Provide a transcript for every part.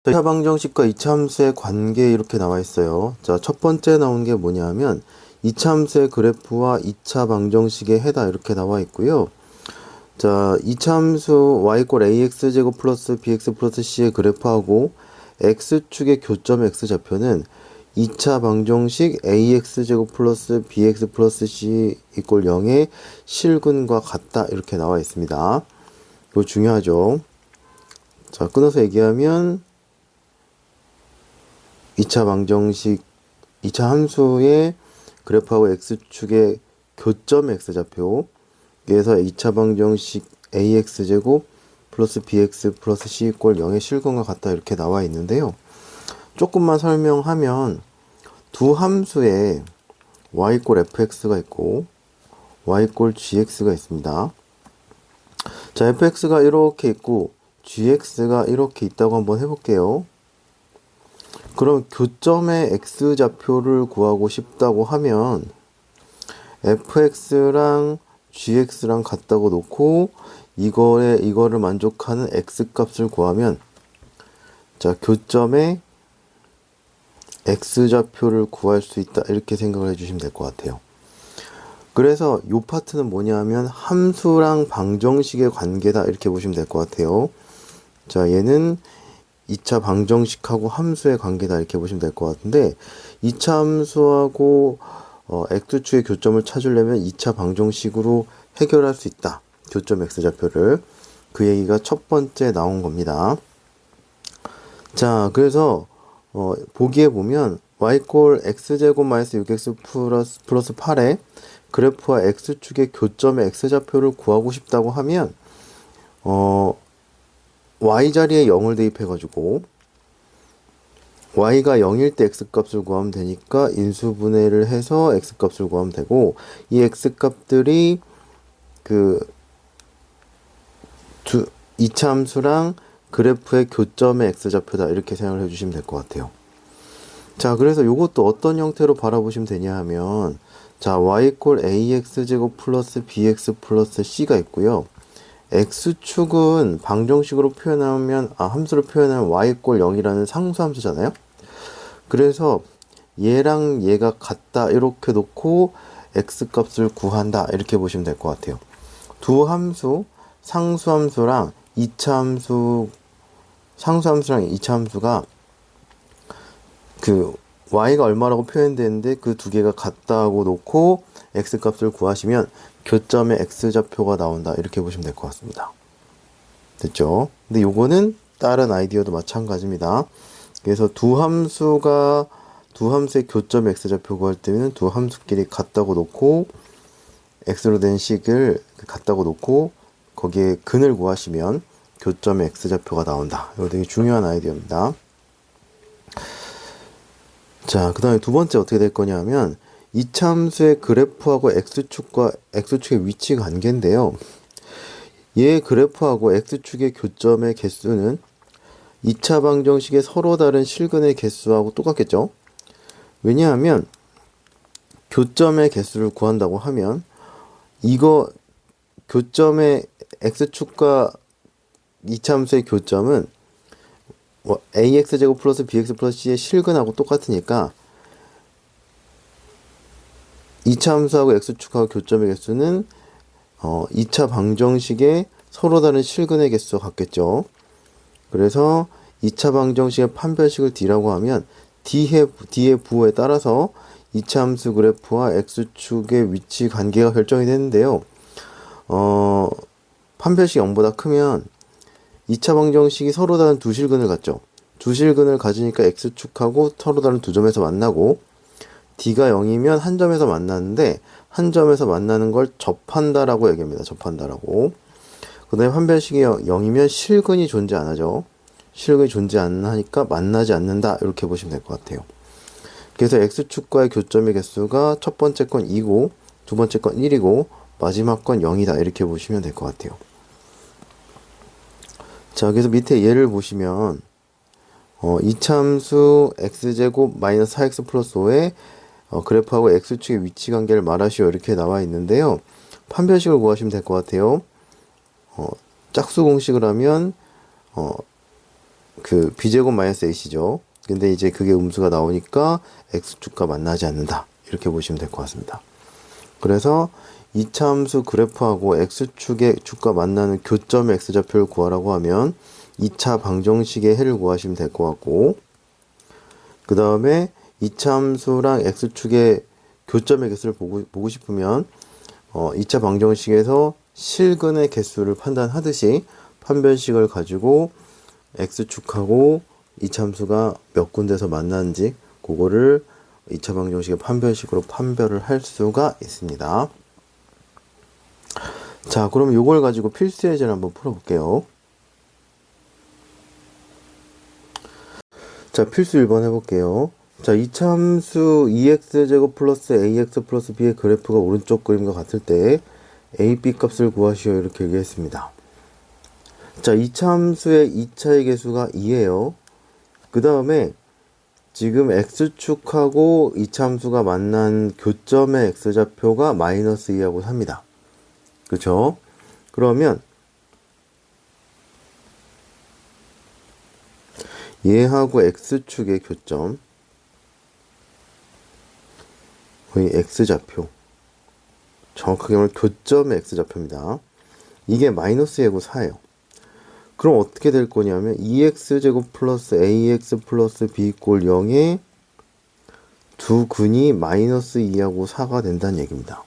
2차 방정식과 2차 함수의 관계 이렇게 나와 있어요. 자, 첫 번째 나온 게 뭐냐면 2차 함수의 그래프와 2차 방정식의 해다 이렇게 나와 있고요. 자, 2차 함수 y = ax제곱 플러스 bx 플러스 c의 그래프하고 x축의 교점 x좌표는 2차 방정식 ax제곱 플러스 bx 플러스 c = 0의 실근과 같다 이렇게 나와 있습니다. 이거 중요하죠. 자, 끊어서 얘기하면 2차 방정식, 2차 함수의 그래프하고 x축의 교점 x좌표, 여기에서 2차 방정식 ax제곱 플러스 bx 플러스 c = 0의 실근과 같다 이렇게 나와 있는데요. 조금만 설명하면 두 함수에 y = fx가 있고 y = gx가 있습니다. 자, fx가 이렇게 있고 gx가 이렇게 있다고 한번 해볼게요. 그럼 교점의 x좌표를 구하고 싶다고 하면 fx랑 gx랑 같다고 놓고 이거를 만족하는 x값을 구하면, 자, 교점의 x좌표를 구할 수 있다 이렇게 생각을 해주시면 될 것 같아요. 그래서 이 파트는 뭐냐면 함수랑 방정식의 관계다 이렇게 보시면 될 것 같아요. 자, 얘는 2차 방정식하고 함수의 관계다 이렇게 보시면 될 것 같은데, 2차 함수하고 x축의 교점을 찾으려면 2차 방정식으로 해결할 수 있다. 교점 x좌표를. 그 얘기가 첫 번째 나온 겁니다. 자, 그래서 보기에 보면 y = x제곱 마이너스 6x 플러스 8에 그래프와 x축의 교점의 x좌표를 구하고 싶다고 하면 y 자리에 0을 대입해가지고 y가 0일 때 x값을 구하면 되니까 인수분해를 해서 x값을 구하면 되고, 이 x값들이 그 2차 함수랑 그래프의 교점의 x좌표다 이렇게 생각을 해주시면 될 것 같아요. 자, 그래서 이것도 어떤 형태로 바라보시면 되냐 하면, 자, y = ax제곱 플러스 bx 플러스 c가 있고요. x축은 방정식으로 표현하면, 함수로 표현하면 y = 0이라는 상수함수잖아요. 그래서 얘랑 얘가 같다 이렇게 놓고 x값을 구한다 이렇게 보시면 될 것 같아요. 두 함수, 상수함수랑 2차 함수, 상수함수랑 2차 함수가 그 y가 얼마라고 표현되는데 그 두 개가 같다고 놓고 x값을 구하시면 교점의 x좌표가 나온다 이렇게 보시면 될 것 같습니다. 됐죠? 근데 요거는 다른 아이디어도 마찬가지입니다. 그래서 두 함수의 교점 x좌표 구할 때는 두 함수끼리 같다고 놓고 x로 된 식을 같다고 놓고 거기에 근을 구하시면 교점의 x좌표가 나온다. 이거 되게 중요한 아이디어입니다. 자, 그 다음에 두 번째 어떻게 될 거냐 하면 2차 함수의 그래프하고 x축의 위치 관계인데요. 얘 그래프하고 x축의 교점의 개수는 2차 방정식의 서로 다른 실근의 개수하고 똑같겠죠. 왜냐하면 교점의 개수를 구한다고 하면 이거 교점의 x축과 2차 함수의 교점은 ax제곱 플러스 bx 플러스 c의 실근하고 똑같으니까 2차 함수하고 x축하고 교점의 개수는 2차 방정식의 서로 다른 실근의 개수와 같겠죠. 그래서 2차 방정식의 판별식을 D라고 하면 D의 부호에 따라서 2차 함수 그래프와 x축의 위치 관계가 결정이 되는데요. 판별식이 0보다 크면 2차 방정식이 서로 다른 두 실근을 갖죠. 두 실근을 가지니까 x축하고 서로 다른 두 점에서 만나고, D가 0이면 한 점에서 만나는데 한 점에서 만나는 걸 접한다라고 얘기합니다. 접한다라고. 그 다음에 판별식이 0이면 실근이 존재 안 하죠. 실근이 존재 안 하니까 만나지 않는다 이렇게 보시면 될 것 같아요. 그래서 x축과의 교점의 개수가 첫 번째 건 2고 두 번째 건 1이고 마지막 건 0이다 이렇게 보시면 될 것 같아요. 자, 그래서 밑에 예를 보시면 2차 함수 x제곱 마이너스 4x 플러스 5에 그래프하고 x축의 위치 관계를 말하시오 이렇게 나와 있는데요. 판별식을 구하시면 될 것 같아요. 짝수 공식을 하면 그 b제곱 마이너스 ac죠. 근데 이제 그게 음수가 나오니까 x축과 만나지 않는다. 이렇게 보시면 될 것 같습니다. 그래서 2차 함수 그래프하고 x축의 축과 만나는 교점의 x좌표를 구하라고 하면 2차 방정식의 해를 구하시면 될 것 같고, 그 다음에 2차 함수랑 x축의 교점의 개수를 보고 싶으면 2차 방정식에서 실근의 개수를 판단하듯이 판별식을 가지고 x축하고 2차 함수가 몇 군데서 만나는지 그거를 2차 방정식의 판별식으로 판별을 할 수가 있습니다. 자, 그럼 요걸 가지고 필수 예제를 한번 풀어볼게요. 자, 필수 1번 해볼게요. 자, 2차 함수 2x제곱 플러스 ax 플러스 b의 그래프가 오른쪽 그림과 같을 때 a, b 값을 구하시오. 이렇게 얘기했습니다. 자, 2차 함수의 2차의 개수가 2예요. 그 다음에 지금 x축하고 2차 함수가 만난 교점의 x좌표가 마이너스 2하고 3이다. 그쵸? 그러면 얘하고 x축의 교점, 거의 x좌표, 정확하게 말하면 교점의 x좌표입니다. 이게 마이너스 2하고 4예요. 그럼 어떻게 될 거냐면 2x제곱 플러스 ax 플러스 b 꼴 0에 두 근이 마이너스 2하고 4가 된다는 얘기입니다.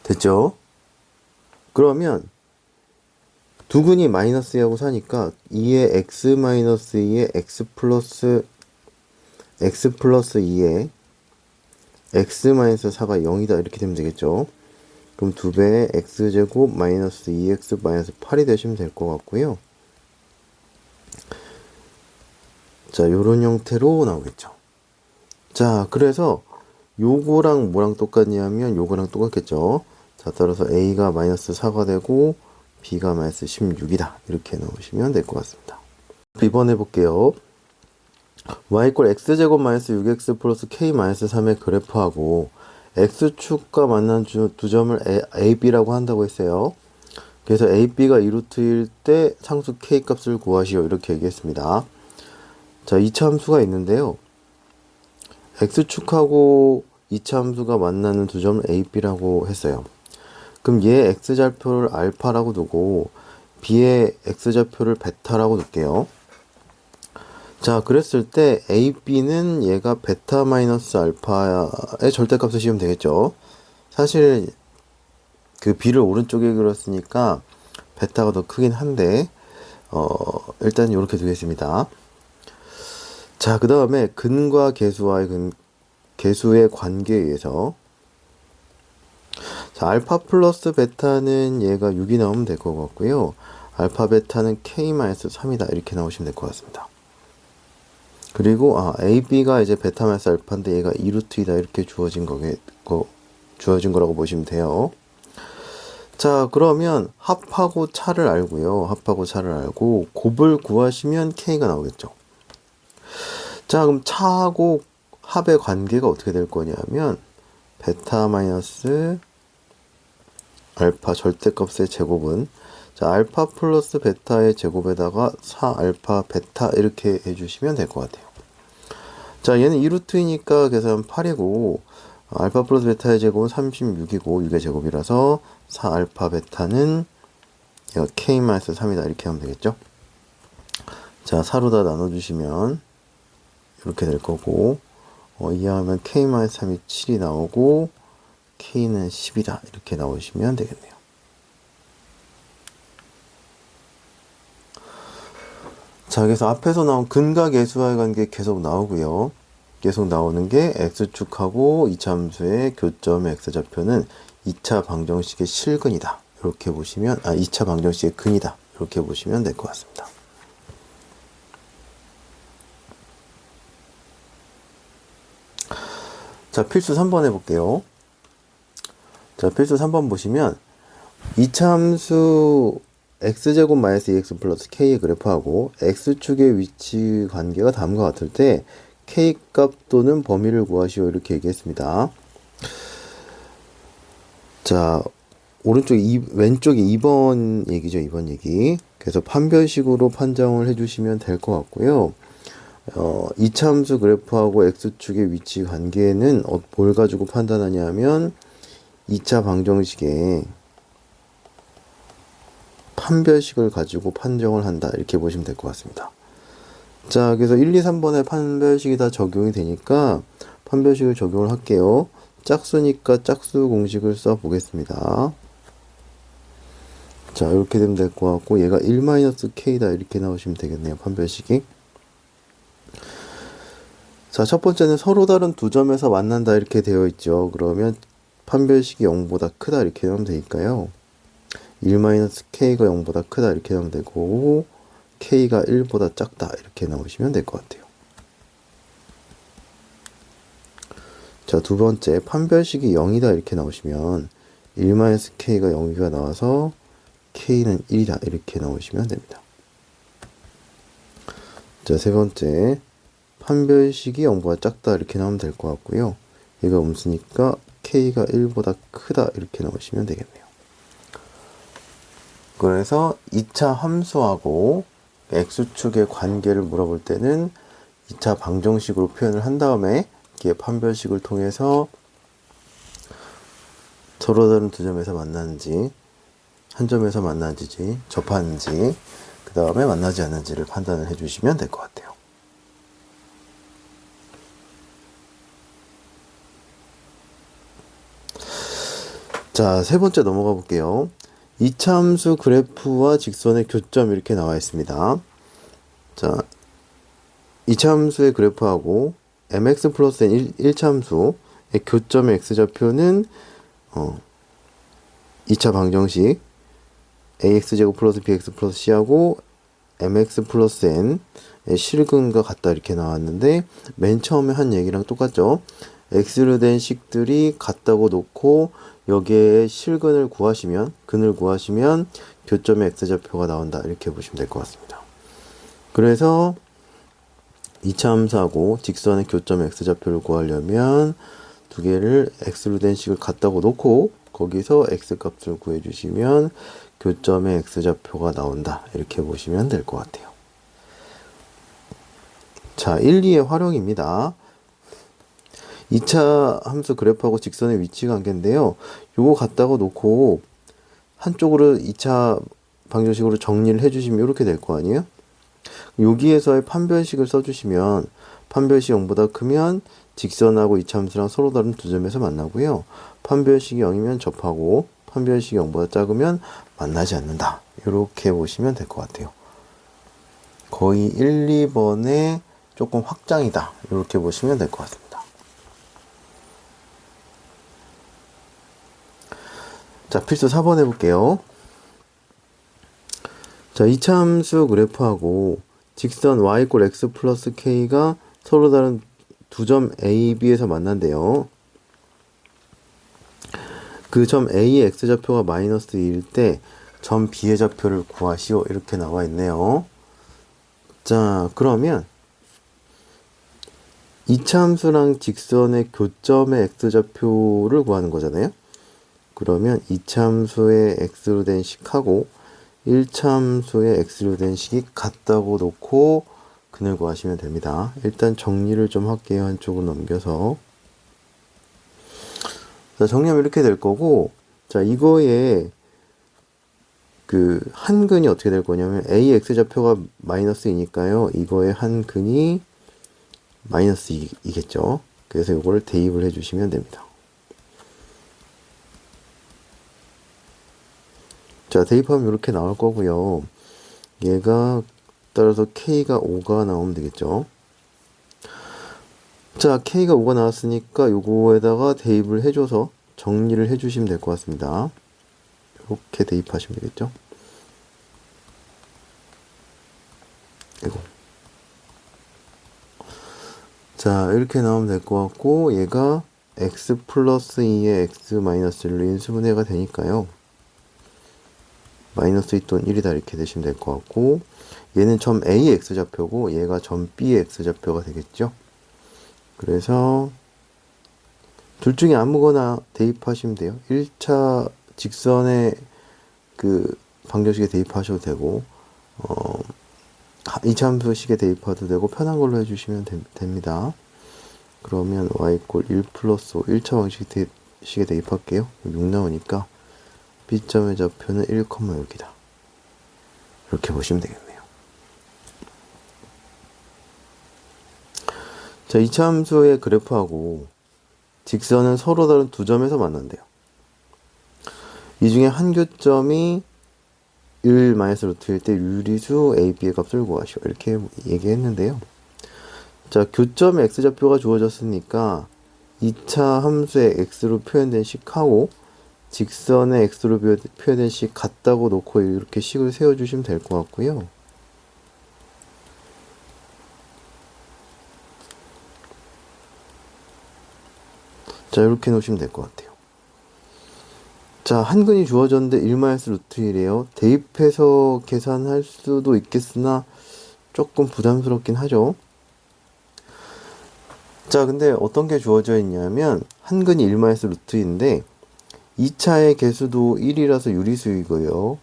됐죠? 그러면 두 근이 마이너스 2하고 4니까 2의 x 마이너스 2의 x 플러스 2의 x 마이너스 4가 0이다. 이렇게 되면 되겠죠? 그럼 2배의 x제곱 마이너스 2x 마이너스 8이 되시면 될 것 같고요. 자, 요런 형태로 나오겠죠. 자, 그래서 요거랑 뭐랑 똑같냐면 요거랑 똑같겠죠. 자, 따라서 a가 마이너스 4가 되고 b가 마이너스 16이다. 이렇게 넣으시면 될 것 같습니다. 이번 해볼게요. y = x제곱 마이너스 6x 플러스 k 마이너스 3의 그래프하고 x축과 만난 두 점을 a, b라고 한다고 했어요. 그래서 a, b가 2루트일 때 상수 k 값을 구하시오. 이렇게 얘기했습니다. 자, 2차 함수가 있는데요. x축하고 2차 함수가 만나는 두 점을 a, b라고 했어요. 그럼 얘의 x좌표를 알파라고 두고 b의 x좌표를 베타라고 둘게요. 자, 그랬을 때 a, b는 얘가 베타 마이너스 알파의 절대값을 씌우면 되겠죠. 사실 그 b를 오른쪽에 그렸으니까 베타가 더 크긴 한데 일단 이렇게 두겠습니다. 자, 그 다음에 근과 개수와의 개수의 관계에 의해서 자, 알파 플러스 베타는 얘가 6이 나오면 될 것 같고요. 알파 베타는 k-3이다. 이렇게 나오시면 될 것 같습니다. 그리고 AB가 이제 베타 마이너스 알파인데 얘가 2루트이다. 이렇게 주어진 거라고 보시면 돼요. 자, 그러면 합하고 차를 알고요. 합하고 차를 알고 곱을 구하시면 K가 나오겠죠. 자, 그럼 차하고 합의 관계가 어떻게 될 거냐면 베타 마이너스 알파 절대값의 제곱은 자, 알파 플러스 베타의 제곱에다가 4알파 베타 이렇게 해주시면 될 것 같아요. 자, 얘는 2루트이니까 계산 8이고 알파 플러스 베타의 제곱은 36이고 6의 제곱이라서 4알파 베타는 k-3이다. 이렇게 하면 되겠죠. 자, 4로 다 나눠주시면 이렇게 될 거고 이해하면 k-3이 7이 나오고 k는 10이다. 이렇게 나오시면 되겠네요. 자, 그래서 앞에서 나온 근과 개수와의 관계 계속 나오고요. 계속 나오는 게 x축하고 2차 함수의 교점의 x좌표는 2차 방정식의 실근이다. 이렇게 보시면 2차 방정식의 근이다. 이렇게 보시면 될 것 같습니다. 자, 필수 3번 해볼게요. 자, 필수 3번 보시면 2차 함수 x제곱 마이너스 2x 플러스 k의 그래프하고 x축의 위치 관계가 다음과 같을 때 k값 또는 범위를 구하시오. 이렇게 얘기했습니다. 자, 왼쪽이 2번 얘기죠. 2번 얘기. 그래서 판별식으로 판정을 해주시면 될 것 같고요. 이차함수 그래프하고 x축의 위치 관계는 뭘 가지고 판단하냐 하면 2차 방정식의 판별식을 가지고 판정을 한다. 이렇게 보시면 될 것 같습니다. 자, 그래서 1, 2, 3번에 판별식이 다 적용이 되니까 판별식을 적용을 할게요. 짝수니까 짝수 공식을 써 보겠습니다. 자, 이렇게 되면 될 것 같고 얘가 1-k다 이렇게 나오시면 되겠네요. 판별식이. 자, 첫 번째는 서로 다른 두 점에서 만난다 이렇게 되어 있죠. 그러면 판별식이 0보다 크다 이렇게 하면 되니까요. 1-k가 0보다 크다 이렇게 하면 되고 k가 1보다 작다 이렇게 나오시면 될 것 같아요. 자, 두 번째 판별식이 0이다 이렇게 나오시면 1-k가 0이가 나와서 k는 1이다 이렇게 나오시면 됩니다. 자, 세 번째 판별식이 0보다 작다 이렇게 나오면 될 것 같고요. 얘가 음수니까 k가 1보다 크다 이렇게 나오시면 되겠네요. 그래서 2차 함수하고 x축의 관계를 물어볼 때는 2차 방정식으로 표현을 한 다음에 이게 판별식을 통해서 서로 다른 두 점에서 만나는지 한 점에서 만나는지 접하는지 그 다음에 만나지 않는지를 판단을 해주시면 될 것 같아요. 자, 세 번째 넘어가 볼게요. 이차함수 그래프와 직선의 교점 이렇게 나와 있습니다. 자, 이차함수의 그래프하고 mx 플러스 n 1차함수의 교점의 x좌표는 2차 방정식 ax제곱 플러스 bx 플러스 c하고 mx 플러스 n의 실근과 같다 이렇게 나왔는데 맨 처음에 한 얘기랑 똑같죠. x로 된 식들이 같다고 놓고 여기에 실근을 구하시면 근을 구하시면 교점의 x좌표가 나온다 이렇게 보시면 될 것 같습니다. 그래서 2차 함수하고 직선의 교점의 x좌표를 구하려면 두 개를 x로 된 식을 같다고 놓고 거기서 x값을 구해주시면 교점의 x좌표가 나온다 이렇게 보시면 될 것 같아요. 자, 1, 2의 활용입니다. 2차 함수 그래프하고 직선의 위치 관계인데요. 요거 갖다가 놓고 한쪽으로 2차 방정식으로 정리를 해주시면 이렇게 될 거 아니에요? 여기에서의 판별식을 써주시면 판별식 0보다 크면 직선하고 2차 함수랑 서로 다른 두 점에서 만나고요. 판별식이 0이면 접하고 판별식이 0보다 작으면 만나지 않는다. 이렇게 보시면 될 것 같아요. 거의 1, 2번의 조금 확장이다. 이렇게 보시면 될 것 같습니다. 자, 필수 4번 해볼게요. 자, 2차 함수 그래프하고 직선 y = x 플러스 k가 서로 다른 두 점 A, B에서 만난대요. 그 점 A의 x좌표가 마이너스 2일 때 점 B의 좌표를 구하시오. 이렇게 나와 있네요. 자, 그러면 2차 함수랑 직선의 교점의 x좌표를 구하는 거잖아요. 그러면 2차 함수의 x로 된 식하고 1차 함수의 x로 된 식이 같다고 놓고 근을 구하시면 됩니다. 일단 정리를 좀 할게요. 한쪽으로 넘겨서. 자, 정리하면 이렇게 될 거고, 자, 이거의 그 한 근이 어떻게 될 거냐면 a x좌표가 마이너스 2니까요. 이거의 한 근이 마이너스 2겠죠. 그래서 이거를 대입을 해주시면 됩니다. 자, 대입하면 이렇게 나올 거고요. 얘가 따라서 k가 5가 나오면 되겠죠. 자, k가 5가 나왔으니까 요거에다가 대입을 해줘서 정리를 해주시면 될 것 같습니다. 이렇게 대입하시면 되겠죠. 이거. 자, 이렇게 나오면 될 것 같고 얘가 x 플러스 2에 x 마이너스 1로 인수분해가 되니까요. 마이너스 2 또는 1이다 이렇게 되시면 될 것 같고 얘는 점 A의 x좌표고 얘가 점 B의 x좌표가 되겠죠. 그래서 둘 중에 아무거나 대입하시면 돼요. 1차 직선의 그 방정식에 대입하셔도 되고 이차 함수식에 대입해도 되고 편한 걸로 해주시면 됩니다. 그러면 y = 1 플러스 5 1차 방식식에 대입할게요. 6 나오니까 B점의 좌표는 1,6이다. 이렇게 보시면 되겠네요. 자, 이차 함수의 그래프하고 직선은 서로 다른 두 점에서 만난대요. 이 중에 한 교점이 1-루트일 때 유리수 AB의 값을 구하시오. 이렇게 얘기했는데요. 자, 교점의 x좌표가 주어졌으니까 2차 함수의 x로 표현된 식하고 직선의 x로 표현된 식 같다고 놓고 이렇게 식을 세워주시면 될 것 같고요. 자, 이렇게 놓으시면 될 것 같아요. 자, 한근이 주어졌는데 1-루트1이에요. 대입해서 계산할 수도 있겠으나 조금 부담스럽긴 하죠. 자, 근데 어떤 게 주어져 있냐면 한근이 1-루트인데 2차의 개수도 1이라서 유리수이고요.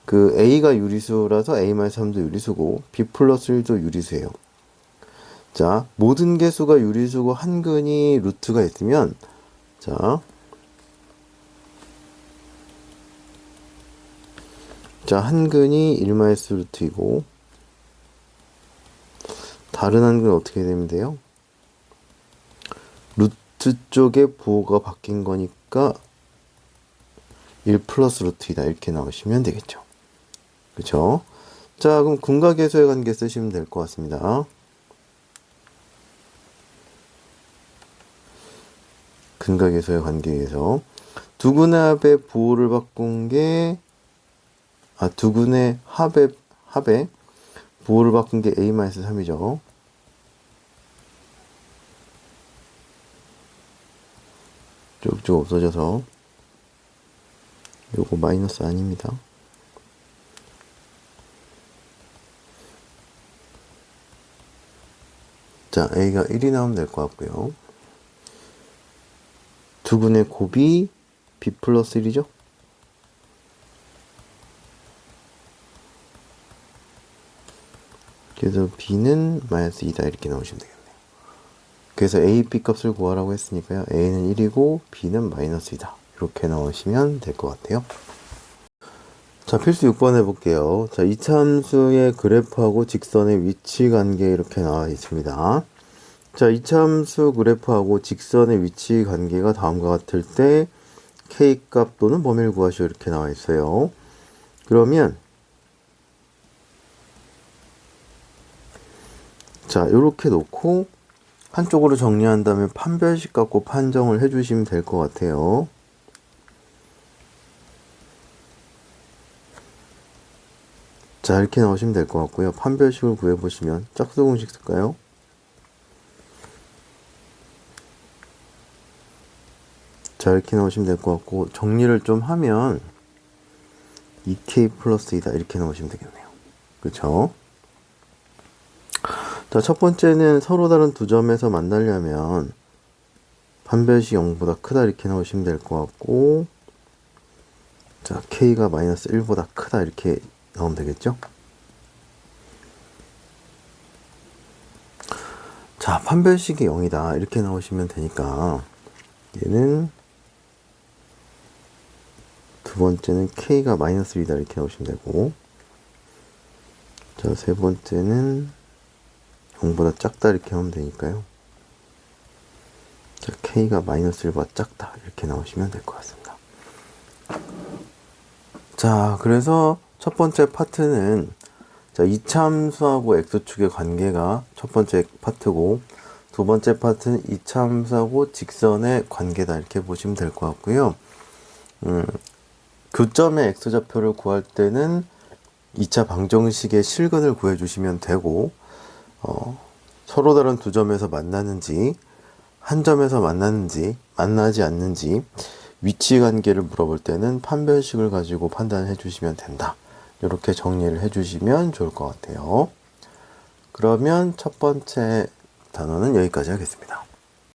그 A가 유리수라서 A-3도 유리수고 B 플러스 1도 유리수예요. 자, 모든 개수가 유리수고 한근이 루트가 있으면 자, 한근이 1-루트이고 다른 한근은 어떻게 되면 돼요? 루트 쪽에 부호가 바뀐 거니까 1 플러스 루트이다. 이렇게 나오시면 되겠죠. 그쵸? 자, 그럼 근과 계수의 관계 쓰시면 될 것 같습니다. 근과 계수의 관계에서 두근의 합의 부호를 바꾼 게 두근의 합의 부호를 바꾼 게 A-3이죠. 쭉쭉 없어져서 요거 마이너스 아닙니다. 자, A가 1이 나오면 될 것 같고요. 두근의 곱이 B 플러스 1이죠. 그래서 B는 마이너스 2다. 이렇게 나오시면 되겠네요. 그래서 A, B 값을 구하라고 했으니까요. A는 1이고 B는 마이너스 2다. 이렇게 나오시면 될 것 같아요. 자, 필수 6번 해볼게요. 자, 2차 함수의 그래프하고 직선의 위치 관계 이렇게 나와 있습니다. 자, 2차 함수 그래프하고 직선의 위치 관계가 다음과 같을 때 K값 또는 범위를 구하시오. 이렇게 나와 있어요. 그러면 자, 요렇게 놓고 한쪽으로 정리한 다음에 판별식 갖고 판정을 해주시면 될 것 같아요. 자, 이렇게 나오시면 될 것 같고요. 판별식을 구해보시면 짝수공식 쓸까요? 자, 이렇게 나오시면 될 것 같고 정리를 좀 하면 2K 플러스 2다. 이렇게 나오시면 되겠네요. 그쵸? 자, 첫 번째는 서로 다른 두 점에서 만나려면 판별식 0보다 크다. 이렇게 나오시면 될 것 같고 자, K가 마이너스 1보다 크다. 이렇게 나오면 되겠죠? 자, 판별식이 0이다. 이렇게 나오시면 되니까 얘는 두 번째는 K가 마이너스 1이다. 이렇게 나오시면 되고 자, 세 번째는 0보다 작다. 이렇게 하면 되니까요. 자, K가 마이너스 1보다 작다. 이렇게 나오시면 될 것 같습니다. 자, 그래서 첫 번째 파트는 자, 2차 함수하고 X축의 관계가 첫 번째 파트고 두 번째 파트는 2차 함수하고 직선의 관계다. 이렇게 보시면 될 것 같고요. 교점의 X좌표를 구할 때는 2차 방정식의 실근을 구해주시면 되고 서로 다른 두 점에서 만나는지 한 점에서 만나는지 만나지 않는지 위치 관계를 물어볼 때는 판별식을 가지고 판단해 주시면 된다. 이렇게 정리를 해 주시면 좋을 것 같아요. 그러면 첫 번째 단어는 여기까지 하겠습니다.